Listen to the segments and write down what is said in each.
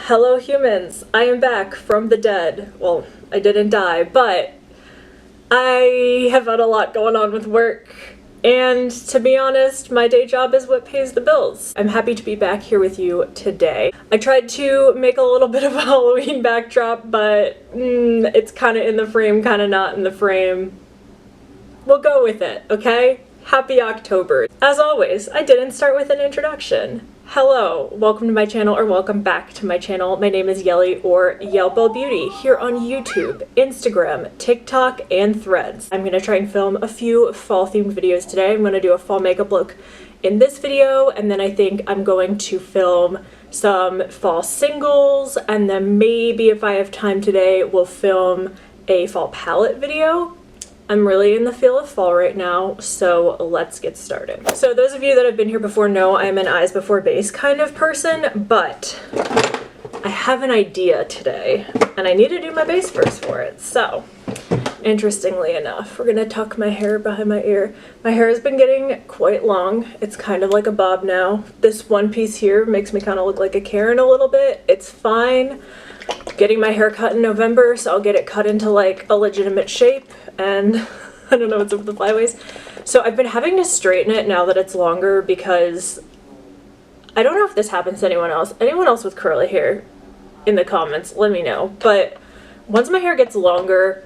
Hello humans, I am back from the dead. Well, I didn't die, but I have had a lot going on with work, and to be honest, my day job is what pays the bills. I'm happy to be back here with you today. I tried to make a little bit of a Halloween backdrop, but it's kind of in the frame, kind of not in the frame. We'll go with it, okay? Happy October. As always, I didn't start with an introduction. Hello, welcome to my channel, or welcome back to my channel. My name is Yelly, or Yelpo Beauty, here on YouTube, Instagram, TikTok, and Threads. I'm gonna try and film a few fall-themed videos today. I'm gonna do a fall makeup look in this video, and then I think I'm going to film some fall singles, and then maybe if I have time today, we'll film a fall palette video. I'm really in the feel of fall right now, so let's get started. So those of you that have been here before know I'm an eyes before base kind of person, but I have an idea today, and I need to do my base first for it. So, interestingly enough, we're gonna tuck my hair behind my ear. My hair has been getting quite long. It's kind of like a bob now. This one piece here makes me kind of look like a Karen a little bit. It's fine. Getting my hair cut in November, so I'll get it cut into like a legitimate shape, and I don't know what's up with the flyaways. So I've been having to straighten it now that it's longer, because I don't know if this happens to anyone else. Anyone else with curly hair in the comments, let me know. But once my hair gets longer,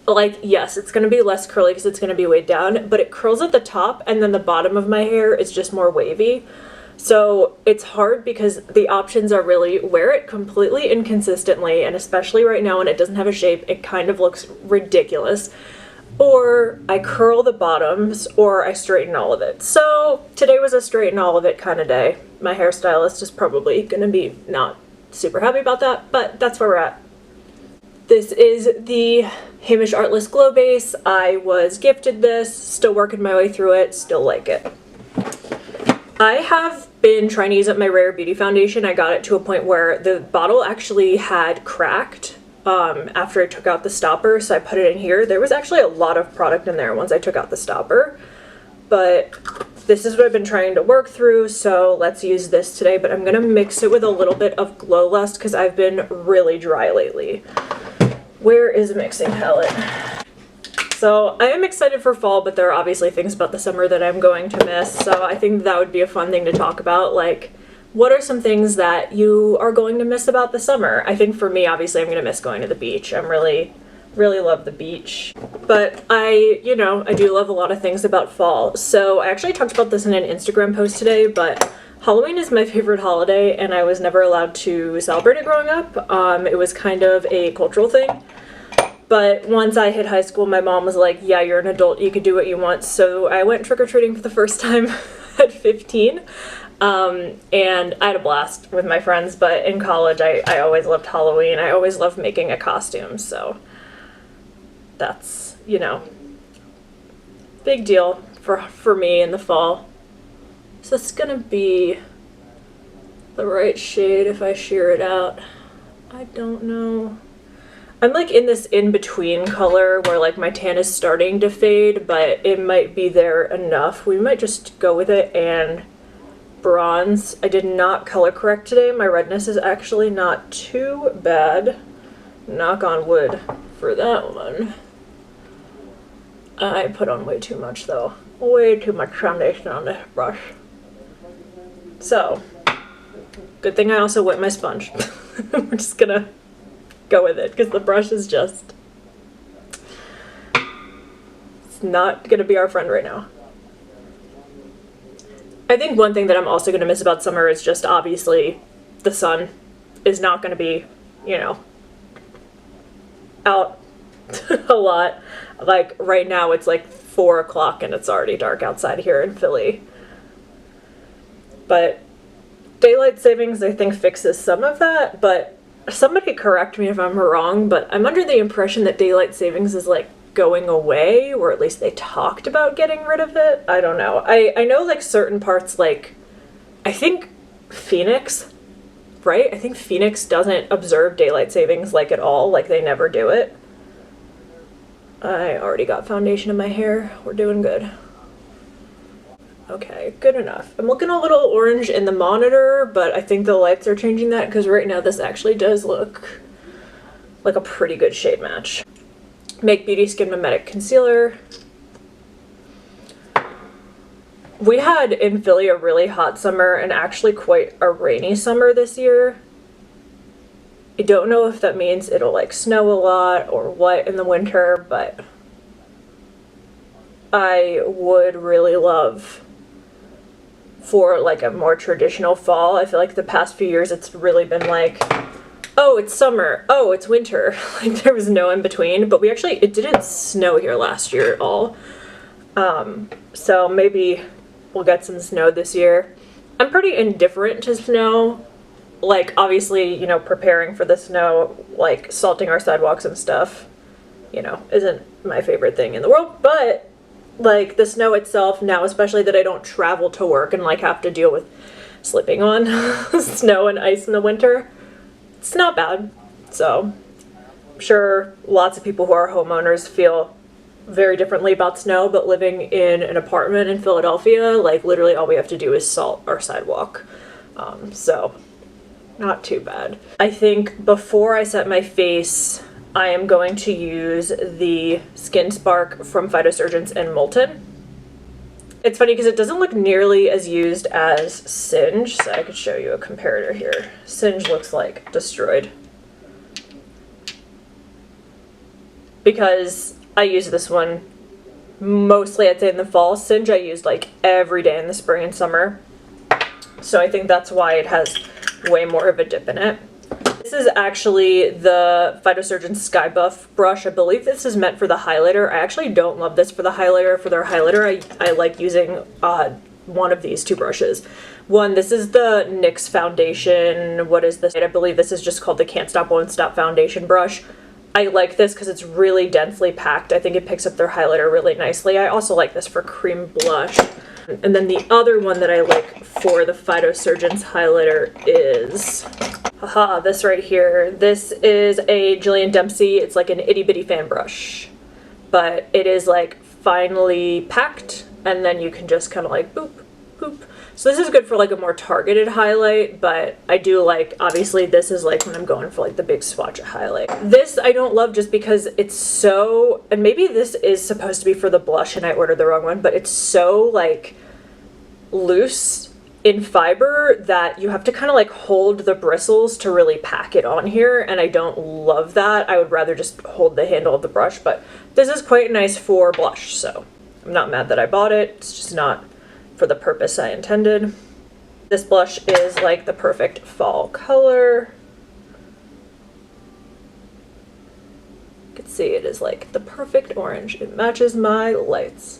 like, yes, it's going to be less curly because it's going to be weighed down, but it curls at the top, and then the bottom of my hair is just more wavy. So it's hard because the options are really wear it completely inconsistently, and especially right now when it doesn't have a shape, it kind of looks ridiculous. Or I curl the bottoms, or I straighten all of it. So today was a straighten all of it kind of day. My hairstylist is probably going to be not super happy about that, but that's where we're at. This is the Hamish Artlist Glow Base. I was gifted this, still working my way through it, still like it. I have been trying to use up my Rare Beauty foundation. I got it to a point where the bottle actually had cracked after I took out the stopper, so I put it in here. There was actually a lot of product in there once I took out the stopper, but this is what I've been trying to work through, so let's use this today. But I'm going to mix it with a little bit of Glow Lust because I've been really dry lately. Where is a mixing palette? So I am excited for fall, but there are obviously things about the summer that I'm going to miss, so I think that would be a fun thing to talk about. Like, what are some things that you are going to miss about the summer? I think for me, obviously, I'm going to miss going to the beach. I'm really love the beach. But I do love a lot of things about fall. So I actually talked about this in an Instagram post today, but Halloween is my favorite holiday, and I was never allowed to celebrate it growing up. It was kind of a cultural thing. But once I hit high school, my mom was like, yeah, you're an adult, you can do what you want. So I went trick-or-treating for the first time at 15. And I had a blast with my friends, but in college, I always loved Halloween. I always loved making a costume, so that's, big deal for me in the fall. So it's gonna be the right shade if I sheer it out. I don't know. I'm like in this in-between color where like my tan is starting to fade, but it might be there enough. We might just go with it and bronze. I did not color correct today. My redness is actually not too bad. Knock on wood for that one. I put on way too much though. Way too much foundation on this brush. So, good thing I also wet my sponge. We're just gonna go with it because the brush is just, it's not gonna be our friend right now. I think one thing that I'm also gonna miss about summer is just obviously the sun is not gonna be, out a lot. Like right now it's like 4 o'clock and it's already dark outside here in Philly. But daylight savings I think fixes some of that, but somebody correct me if I'm wrong, but I'm under the impression that daylight savings is like going away, or at least they talked about getting rid of it. I don't know. I know like certain parts, like I think Phoenix, right? I think Phoenix doesn't observe daylight savings like at all, like they never do it. I already got foundation in my hair. We're doing good. Okay, good enough. I'm looking a little orange in the monitor, but I think the lights are changing that because right now this actually does look like a pretty good shade match. Make Beauty Skin Mimetic Concealer. We had in Philly a really hot summer and actually quite a rainy summer this year. I don't know if that means it'll like snow a lot or what in the winter, but I would really love for like a more traditional fall. I feel like the past few years it's really been like, oh, it's summer, oh, it's winter. Like there was no in between, but it didn't snow here last year at all. So maybe we'll get some snow this year. I'm pretty indifferent to snow. Like obviously, you know, preparing for the snow, like salting our sidewalks and stuff, you know, isn't my favorite thing in the world, but like the snow itself now, especially that I don't travel to work and like have to deal with slipping on snow and ice in the winter, it's not bad. So I'm sure lots of people who are homeowners feel very differently about snow, but living in an apartment in Philadelphia, like literally all we have to do is salt our sidewalk. So not too bad. I think before I set my face, I am going to use the Skin Spark from Phytosurgence and Molten. It's funny because it doesn't look nearly as used as Singe, so I could show you a comparator here. Singe looks like destroyed. Because I use this one mostly, I'd say, in the fall. Singe I used like every day in the spring and summer. So I think that's why it has way more of a dip in it. This is actually the Phytosurgence Sky Buff brush. I believe this is meant for the highlighter. I actually don't love this for the highlighter. For their highlighter, I like using one of these two brushes. This is the NYX foundation. What is this? I believe this is just called the Can't Stop Won't Stop foundation brush. I like this because it's really densely packed. I think it picks up their highlighter really nicely. I also like this for cream blush. And then the other one that I like for the Phytosurgence highlighter is, this right here. This is a Jillian Dempsey. It's like an itty bitty fan brush, but it is like finely packed, and then you can just kind of like boop, boop. So this is good for like a more targeted highlight, but I do like, obviously this is like when I'm going for like the big swatch of highlight. This I don't love just because it's so, and maybe this is supposed to be for the blush and I ordered the wrong one, but it's so like loose in fiber that you have to kind of like hold the bristles to really pack it on here, and I don't love that. I would rather just hold the handle of the brush, but this is quite nice for blush, so I'm not mad that I bought it. It's just not for the purpose I intended. This blush is like the perfect fall color. You can see it is like the perfect orange. It matches my lights.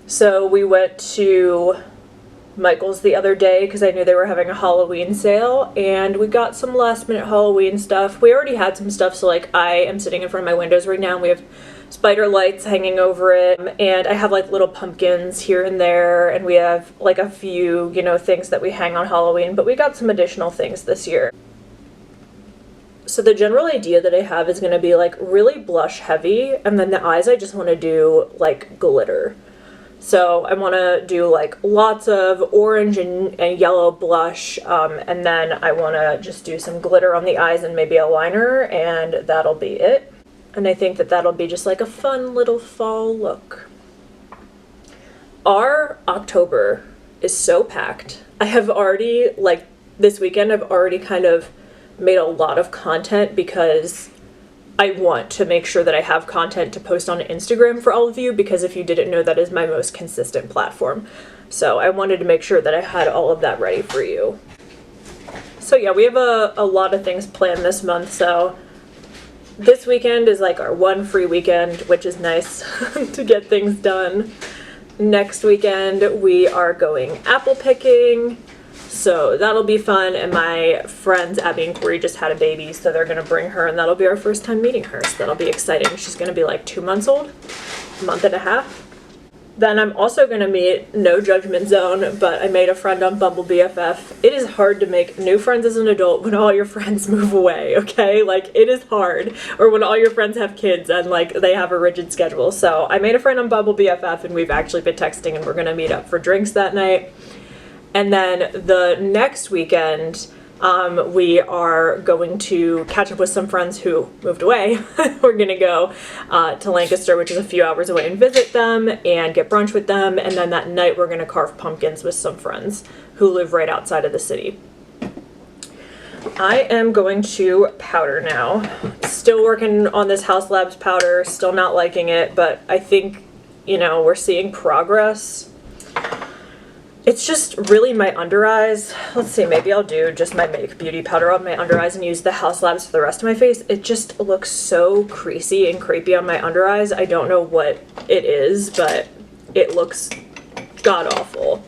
So we went to Michael's the other day because I knew they were having a Halloween sale, and we got some last minute Halloween stuff. We already had some stuff, so like I am sitting in front of my windows right now and we have spider lights hanging over it, and I have like little pumpkins here and there, and we have like a few, you know, things that we hang on Halloween, but we got some additional things this year. So the general idea that I have is going to be like really blush heavy, and then the eyes I just want to do like glitter. So I want to do like lots of orange and yellow blush, and then I want to just do some glitter on the eyes and maybe a liner, and that'll be it. And I think that that'll be just like a fun little fall look. Our October is so packed. I have already, like this weekend, I've already kind of made a lot of content because I want to make sure that I have content to post on Instagram for all of you, because if you didn't know, that is my most consistent platform. So I wanted to make sure that I had all of that ready for you. So yeah, we have a lot of things planned this month, so this weekend is like our one free weekend, which is nice to get things done. Next weekend we are going apple picking, so that'll be fun, and my friends Abby and Corey just had a baby, so they're gonna bring her, and that'll be our first time meeting her, so that'll be exciting. She's gonna be like 2 months old, a month and a half. Then I'm also going to meet No Judgment Zone, but I made a friend on Bumble BFF. It is hard to make new friends as an adult when all your friends move away, okay? Like, it is hard. Or when all your friends have kids and, like, they have a rigid schedule. So I made a friend on Bumble BFF, and we've actually been texting, and we're going to meet up for drinks that night. And then the next weekend, we are going to catch up with some friends who moved away. We're going to go to Lancaster, which is a few hours away, and visit them and get brunch with them. And then that night we're going to carve pumpkins with some friends who live right outside of the city. I am going to powder now. Still working on this House Labs powder, still not liking it, but I think, you know, we're seeing progress. It's just really my under eyes. Let's see, maybe I'll do just my Make Beauty powder on my under eyes and use the House Labs for the rest of my face. It just looks so creasy and crepey on my under eyes. I don't know what it is, but it looks god-awful.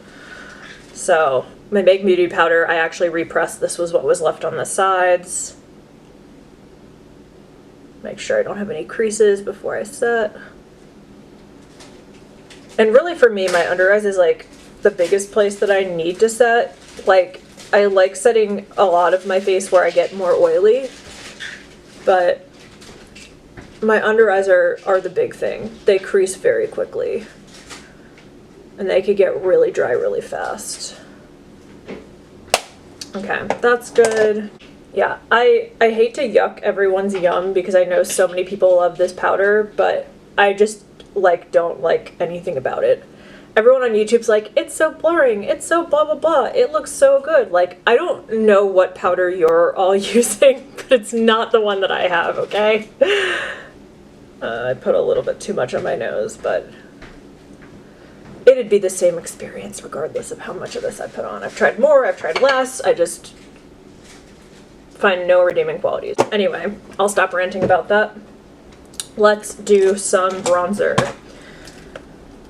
So, my Make Beauty powder, I actually repressed. This was what was left on the sides. Make sure I don't have any creases before I set. And really for me, my under eyes is like the biggest place that I need to set. Like, I like setting a lot of my face where I get more oily, but my under eyes are the big thing. They crease very quickly, and they could get really dry really fast. Okay, that's good. Yeah, I hate to yuck everyone's yum because I know so many people love this powder, but I just don't like anything about it. Everyone on YouTube's like, it's so blurring, it's so blah blah blah, it looks so good. Like, I don't know what powder you're all using, but it's not the one that I have, okay? I put a little bit too much on my nose, but it'd be the same experience regardless of how much of this I put on. I've tried more, I've tried less, I just find no redeeming qualities. Anyway, I'll stop ranting about that. Let's do some bronzer.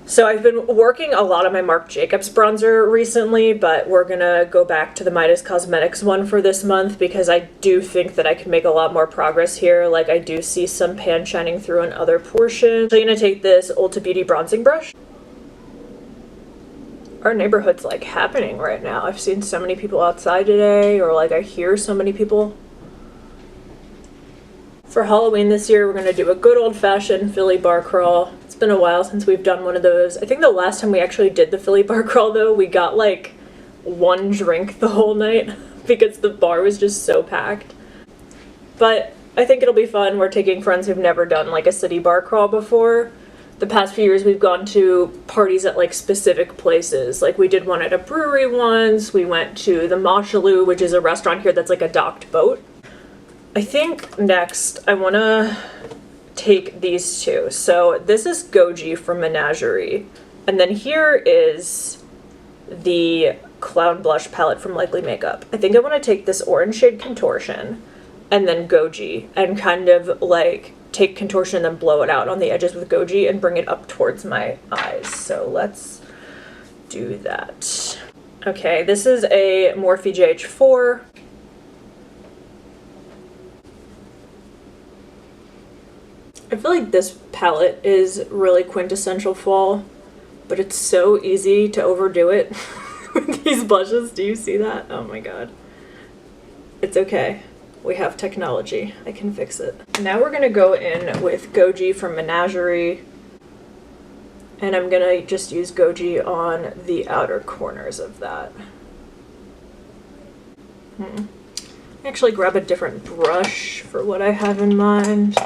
So I've been working a lot on my Marc Jacobs bronzer recently, but we're gonna go back to the Midas Cosmetics one for this month because I do think that I can make a lot more progress here. Like, I do see some pan shining through in other portions. So I'm gonna take this Ulta Beauty bronzing brush. Our neighborhood's like happening right now. I've seen so many people outside today, or like I hear so many people. For Halloween this year, we're gonna do a good old-fashioned Philly bar crawl. It's been a while since we've done one of those. I think the last time we actually did the Philly bar crawl, though, we got like one drink the whole night because the bar was just so packed. But I think it'll be fun. We're taking friends who've never done like a city bar crawl before. The past few years we've gone to parties at like specific places. Like, we did one at a brewery once. We went to the Moshaloo, which is a restaurant here that's like a docked boat. I think next I want to take these two. So this is Goji from Menagerie. And then here is the Clown Blush palette from Likely Makeup. I think I want to take this orange shade Contortion and then Goji and kind of like take Contortion and then blow it out on the edges with Goji and bring it up towards my eyes. So let's do that. Okay, this is a Morphe GH4. I feel like this palette is really quintessential fall, but it's so easy to overdo it with these blushes. Do you see that? Oh my god. It's okay. We have technology. I can fix it. Now we're gonna go in with Goji from Menagerie, and I'm gonna just use Goji on the outer corners of that. Actually grab a different brush for what I have in mind.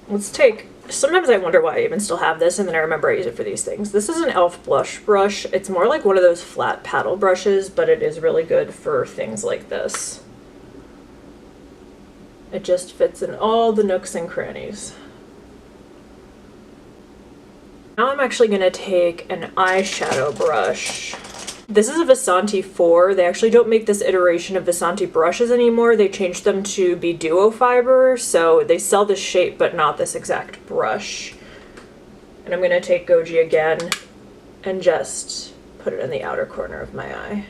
Let's take, sometimes I wonder why I even still have this, and then I remember I use it for these things. This is an e.l.f. blush brush. It's more like one of those flat paddle brushes, but it is really good for things like this. It just fits in all the nooks and crannies. Now I'm actually going to take an eyeshadow brush. This is a Vasanti 4. They actually don't make this iteration of Vasanti brushes anymore. They changed them to be duo fiber, so they sell this shape but not this exact brush. And I'm going to take Goji again and just put it in the outer corner of my eye.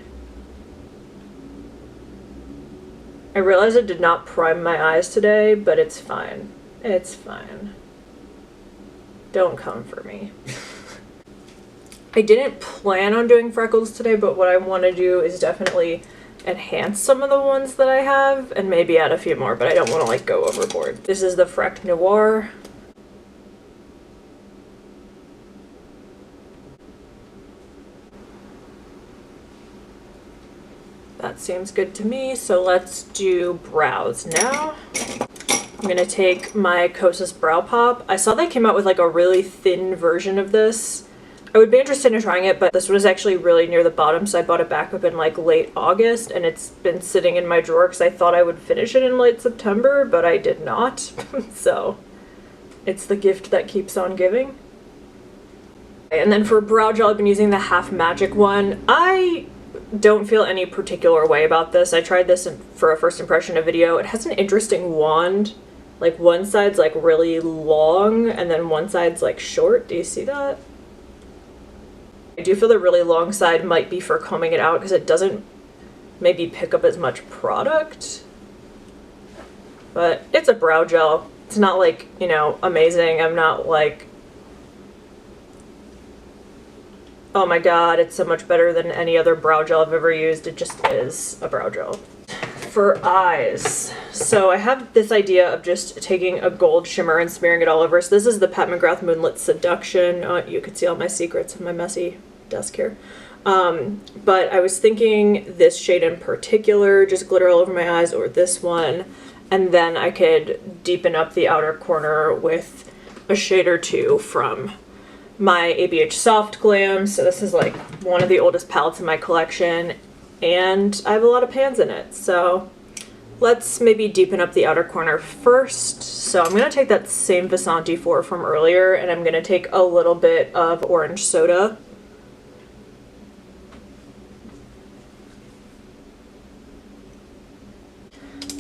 I realize I did not prime my eyes today, but it's fine. It's fine. Don't come for me. I didn't plan on doing freckles today, but what I want to do is definitely enhance some of the ones that I have and maybe add a few more, but I don't want to like go overboard. This is the Freck Noir. That seems good to me, so let's do brows now. I'm gonna take my Kosas Brow Pop. I saw they came out with like a really thin version of this. I would be interested in trying it, but this was actually really near the bottom, so I bought it back up in like late August, and it's been sitting in my drawer because I thought I would finish it in late September, but I did not. So it's the gift that keeps on giving. And then for brow gel, I've been using the Half Magic one. I don't feel any particular way about this. I tried this for a first impression of video. It has an interesting wand. Like one side's like really long and then one side's like short. Do you see that? I do feel the really long side might be for combing it out because it doesn't maybe pick up as much product. But it's a brow gel. It's not like, you know, amazing. I'm not like, oh my god, it's so much better than any other brow gel I've ever used. It just is a brow gel. For eyes, so I have this idea of just taking a gold shimmer and smearing it all over. So this is the Pat McGrath Moonlit Seduction. You can see all my secrets in my messy desk here. But I was thinking this shade in particular, just glitter all over my eyes, or this one. And then I could deepen up the outer corner with a shade or two from my ABH Soft Glam. So this is like one of the oldest palettes in my collection, and I have a lot of pans in it. So let's maybe deepen up the outer corner first. So I'm going to take that same Vasanti 4 from earlier, and I'm going to take a little bit of orange soda.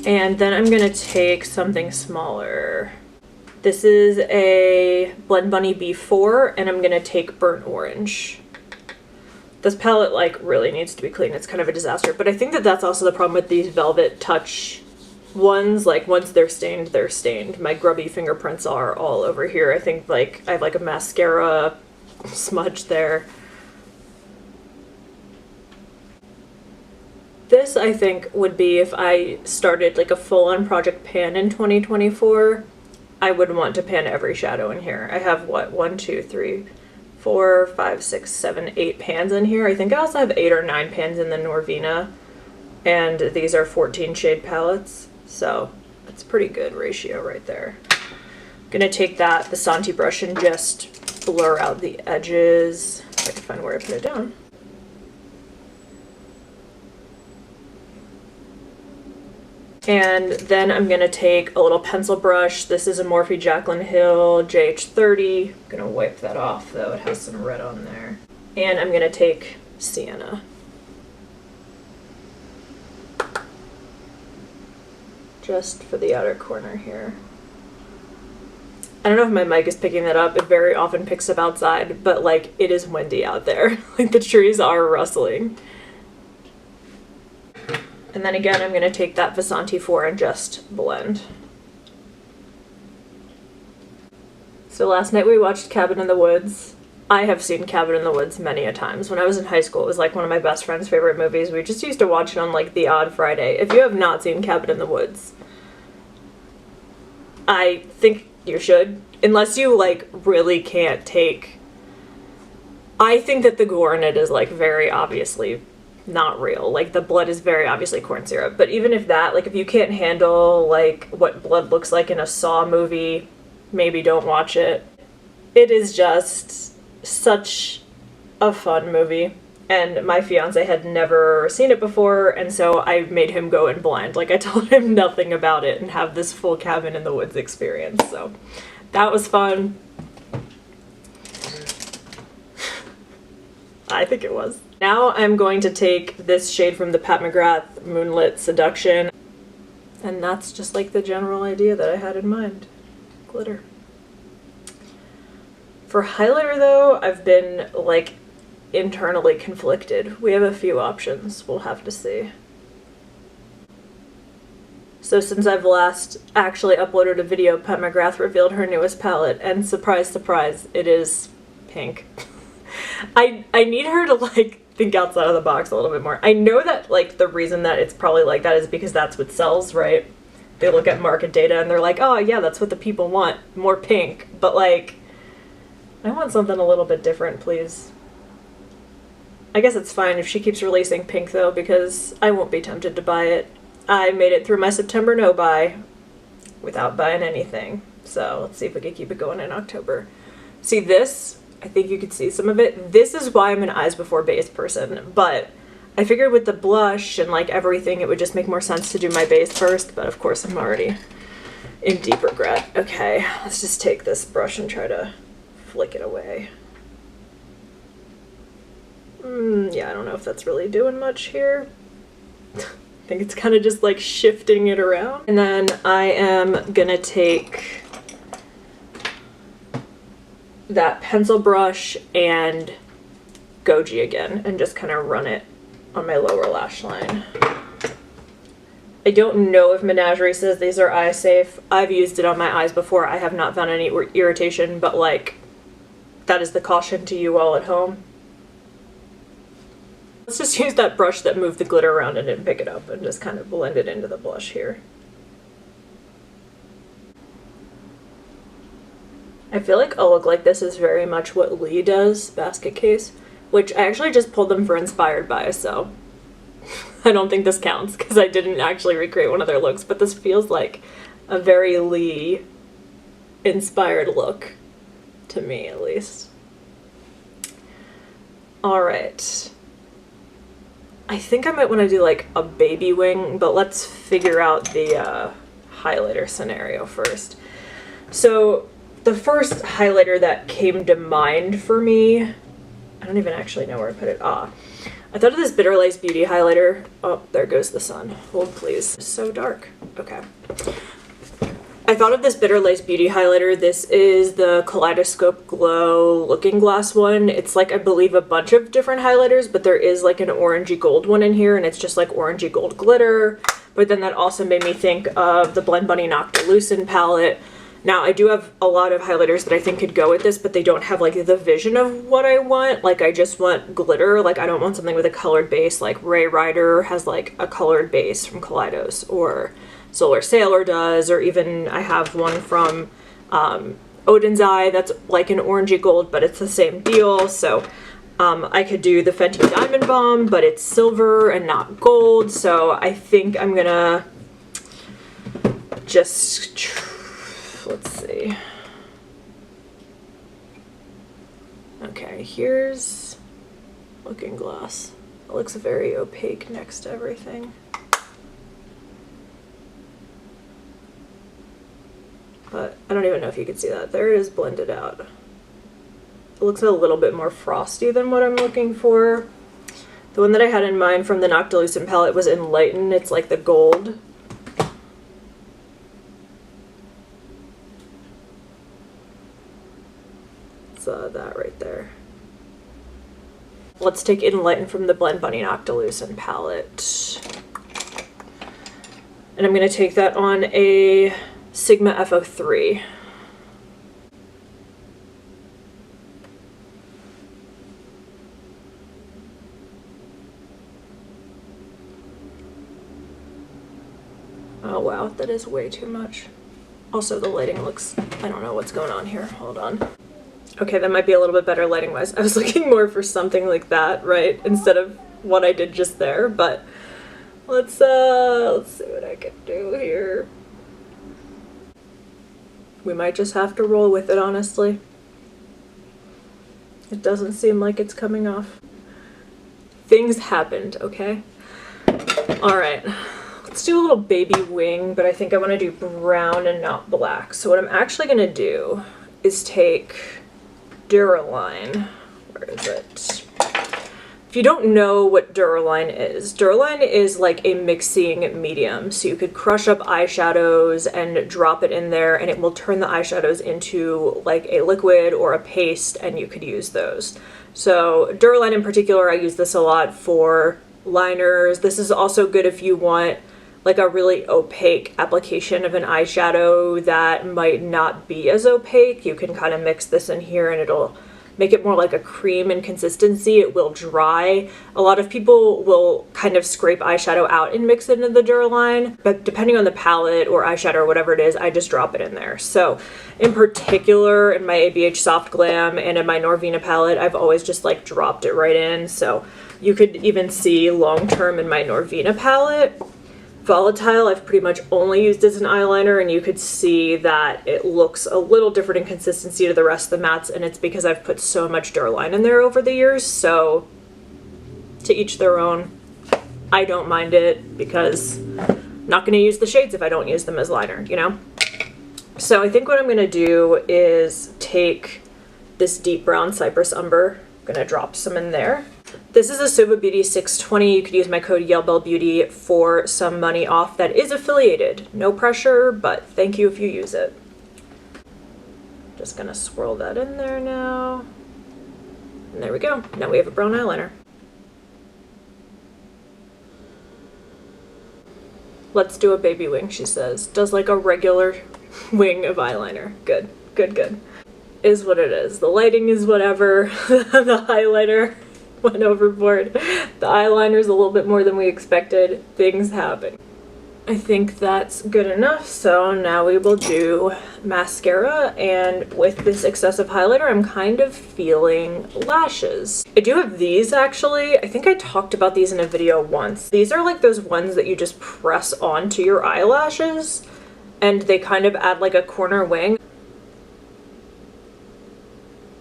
And then I'm going to take something smaller. This is a Blend Bunny B4, and I'm gonna take Burnt Orange. This palette like really needs to be clean. It's kind of a disaster, but I think that that's also the problem with these Velvet Touch ones. Like once they're stained, they're stained. My grubby fingerprints are all over here. I think like I have like a mascara smudge there. This I think would be if I started like a full-on project pan in 2024. I would want to pan every shadow in here. I have what, 1, 2, 3, 4, 5, 6, 7, 8 pans in here. I think I also have 8 or 9 pans in the Norvina, and these are 14 shade palettes, so that's a pretty good ratio right there. I'm gonna take that Vasanti brush and just blur out the edges. If I can find where I put it down. And then I'm going to take a little pencil brush. This is a Morphe Jaclyn Hill JH30. I'm going to wipe that off though, it has some red on there. And I'm going to take Sienna. Just for the outer corner here. I don't know if my mic is picking that up. It very often picks up outside, but like it is windy out there. Like the trees are rustling. And then again, I'm going to take that Vasanti 4 and just blend. So last night we watched Cabin in the Woods. I have seen Cabin in the Woods many a times. When I was in high school, it was like one of my best friend's favorite movies. We just used to watch it on like the odd Friday. If you have not seen Cabin in the Woods, I think you should. Unless you like really can't take... I think that the gore in it is like very obviously not real. Like the blood is very obviously corn syrup. But even if that, like if you can't handle like what blood looks like in a Saw movie, maybe don't watch it. It is just such a fun movie. And my fiance had never seen it before, and so I made him go in blind. Like I told him nothing about it and have this full Cabin in the Woods experience. So that was fun. I think it was. Now I'm going to take this shade from the Pat McGrath Moonlit Seduction, and that's just like the general idea that I had in mind. Glitter. For highlighter though, I've been like internally conflicted. We have a few options, we'll have to see. So since I've last actually uploaded a video, Pat McGrath revealed her newest palette, and surprise, surprise, it is pink. I need her to like think outside of the box a little bit more. I know that like the reason that it's probably like that is because that's what sells, right? They look at market data and they're like, oh yeah, that's what the people want, more pink. But like, I want something a little bit different, please. I guess it's fine if she keeps releasing pink though, because I won't be tempted to buy it. I made it through my September no buy without buying anything. So let's see if we can keep it going in October. See this? I think you could see some of it. This is why I'm an eyes before base person, but I figured with the blush and like everything, it would just make more sense to do my base first, but of course I'm already in deep regret. Okay, let's just take this brush and try to flick it away. Yeah, I don't know if that's really doing much here. I think it's kind of just like shifting it around. And then I am gonna take that pencil brush and Goji again and just kind of run it on my lower lash line. I don't know if Menagerie says these are eye safe. I've used it on my eyes before. I have not found any irritation, but like, that is the caution to you all at home. Let's just use that brush that moved the glitter around and didn't pick it up and just kind of blend it into the blush here. I feel like a look like this is very much what Lee does, Basket Case, which I actually just pulled them for Inspired By, so I don't think this counts because I didn't actually recreate one of their looks, but this feels like a very Lee inspired look to me, at least. All right. I think I might want to do like a baby wing, but let's figure out the highlighter scenario first. So the first highlighter that came to mind for me, I don't even actually know where I put it. I thought of this Bitter Lace Beauty highlighter. Oh, there goes the sun. Hold please. It's so dark. Okay. I thought of this Bitter Lace Beauty highlighter. This is the Kaleidoscope Glow Looking Glass one. It's like, I believe, a bunch of different highlighters, but there is like an orangey gold one in here, and it's just like orangey gold glitter. But then that also made me think of the Blend Bunny Noctilucent palette. Now, I do have a lot of highlighters that I think could go with this, but they don't have like the vision of what I want. Like, I just want glitter. Like, I don't want something with a colored base. Like Ray Ryder has like a colored base from Kaleidos, or Solar Sailor does, or even I have one from Odin's Eye that's like an orangey gold, but it's the same deal. So I could do the Fenty Diamond Bomb, but it's silver and not gold. So I think I'm gonna just, let's see. Okay, here's Looking Glass. It looks very opaque next to everything. But I don't even know if you can see that. There it is blended out. It looks a little bit more frosty than what I'm looking for. The one that I had in mind from the Noctilucent palette was Enlighten. It's like the gold. It's that right there. Let's take Enlighten from the Blend Bunny Noctilucent palette. And I'm going to take that on a Sigma FO3. Oh wow, that is way too much. Also, the lighting looks, I don't know what's going on here. Hold on. Okay, that might be a little bit better lighting wise. I was looking more for something like that, right? Instead of what I did just there, but let's see what I can do here. We might just have to roll with it, honestly. It doesn't seem like it's coming off. Things happened, okay? Alright, let's do a little baby wing, but I think I want to do brown and not black. So what I'm actually going to do is take Duraline. Where is it? If you don't know what Duraline is like a mixing medium. So you could crush up eyeshadows and drop it in there, and it will turn the eyeshadows into like a liquid or a paste, and you could use those. So Duraline in particular, I use this a lot for liners. This is also good if you want like a really opaque application of an eyeshadow that might not be as opaque. You can kind of mix this in here and it'll make it more like a cream in consistency, it will dry. A lot of people will kind of scrape eyeshadow out and mix it into the Duraline, but depending on the palette or eyeshadow or whatever it is, I just drop it in there. So in particular, in my ABH Soft Glam and in my Norvina palette, I've always just like dropped it right in. So you could even see long-term in my Norvina palette, Volatile I've pretty much only used as an eyeliner, and you could see that it looks a little different in consistency to the rest of the mattes, and it's because I've put so much Duraline in there over the years. So to each their own. I don't mind it because I'm not going to use the shades if I don't use them as liner, you know? So I think what I'm going to do is take this deep brown Cypress Umber. I'm going to drop some in there. This is a Sova Beauty 620. You could use my code YellBellBeauty for some money off that is affiliated. No pressure, but thank you if you use it. Just gonna swirl that in there now. And there we go. Now we have a brown eyeliner. Let's do a baby wing, she says. Does like a regular wing of eyeliner. Good, good, good. Is what it is. The lighting is whatever. The highlighter went overboard. The eyeliner's a little bit more than we expected. Things happen. I think that's good enough, so now we will do mascara, and with this excessive highlighter I'm kind of feeling lashes. I do have these actually. I think I talked about these in a video once. These are like those ones that you just press onto your eyelashes and they kind of add like a corner wing.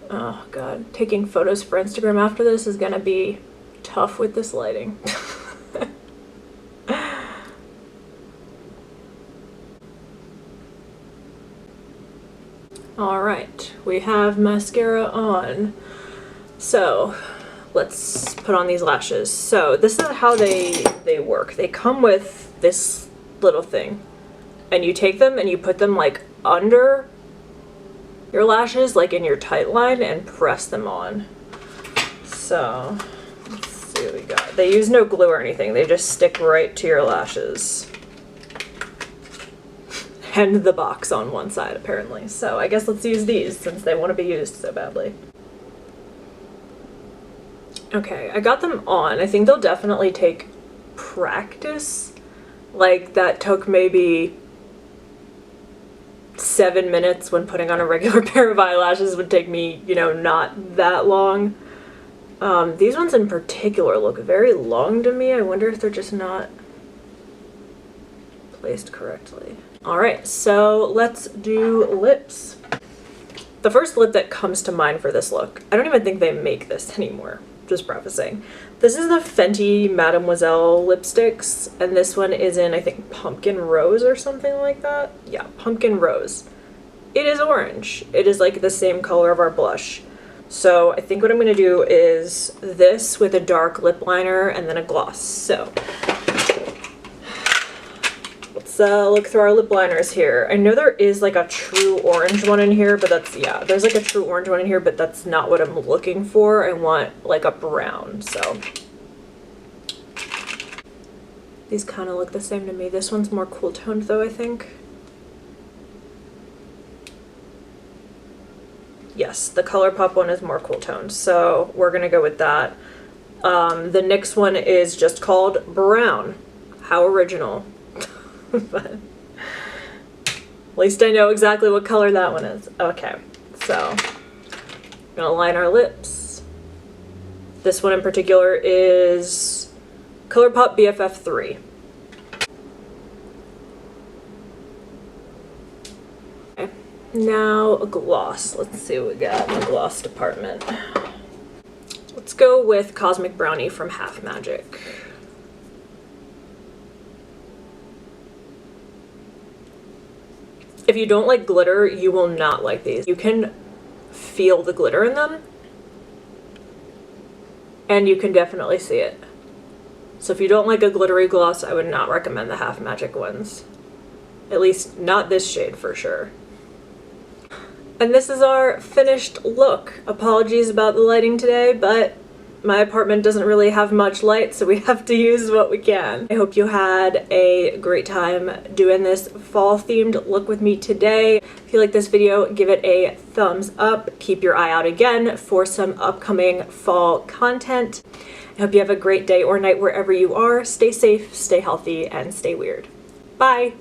Oh god, taking photos for Instagram after this is gonna be tough with this lighting. Alright, we have mascara on. So let's put on these lashes. So this is how they work. They come with this little thing, and you take them and you put them like under your lashes, like in your tight line, and press them on. So let's see what we got. They use no glue or anything. They just stick right to your lashes. And the box on one side apparently. So I guess let's use these since they want to be used so badly. Okay, I got them on. I think they'll definitely take practice. Like that took maybe 7 minutes when putting on a regular pair of eyelashes would take me, you know, not that long. These ones in particular look very long to me. I wonder if they're just not placed correctly. Alright, so let's do lips. The first lip that comes to mind for this look, I don't even think they make this anymore, just prefacing. This is the Fenty Mademoiselle lipsticks, and this one is in, I think, Pumpkin Rose or something like that. Yeah, Pumpkin Rose. It is orange. It is like the same color of our blush. So I think what I'm going to do is this with a dark lip liner and then a gloss. So let's look through our lip liners here. I know there is like a true orange one in here, but that's, yeah, there's like a true orange one in here, but that's not what I'm looking for. I want like a brown, so. These kind of look the same to me. This one's more cool toned though, I think. Yes, the ColourPop one is more cool toned, so we're gonna go with that. The NYX one is just called Brown. How original. But at least I know exactly what color that one is. Okay, so I'm gonna line our lips. This one in particular is ColourPop BFF3. Okay. Now a gloss. Let's see what we got in the gloss department. Let's go with Cosmic Brownie from Half Magic. If you don't like glitter, you will not like these. You can feel the glitter in them, and you can definitely see it. So if you don't like a glittery gloss, I would not recommend the Half Magic ones. At least not this shade for sure. And this is our finished look. Apologies about the lighting today, but my apartment doesn't really have much light, so we have to use what we can. I hope you had a great time doing this fall themed look with me today. If you like this video, give it a thumbs up. Keep your eye out again for some upcoming fall content. I hope you have a great day or night wherever you are. Stay safe, stay healthy, and stay weird. Bye!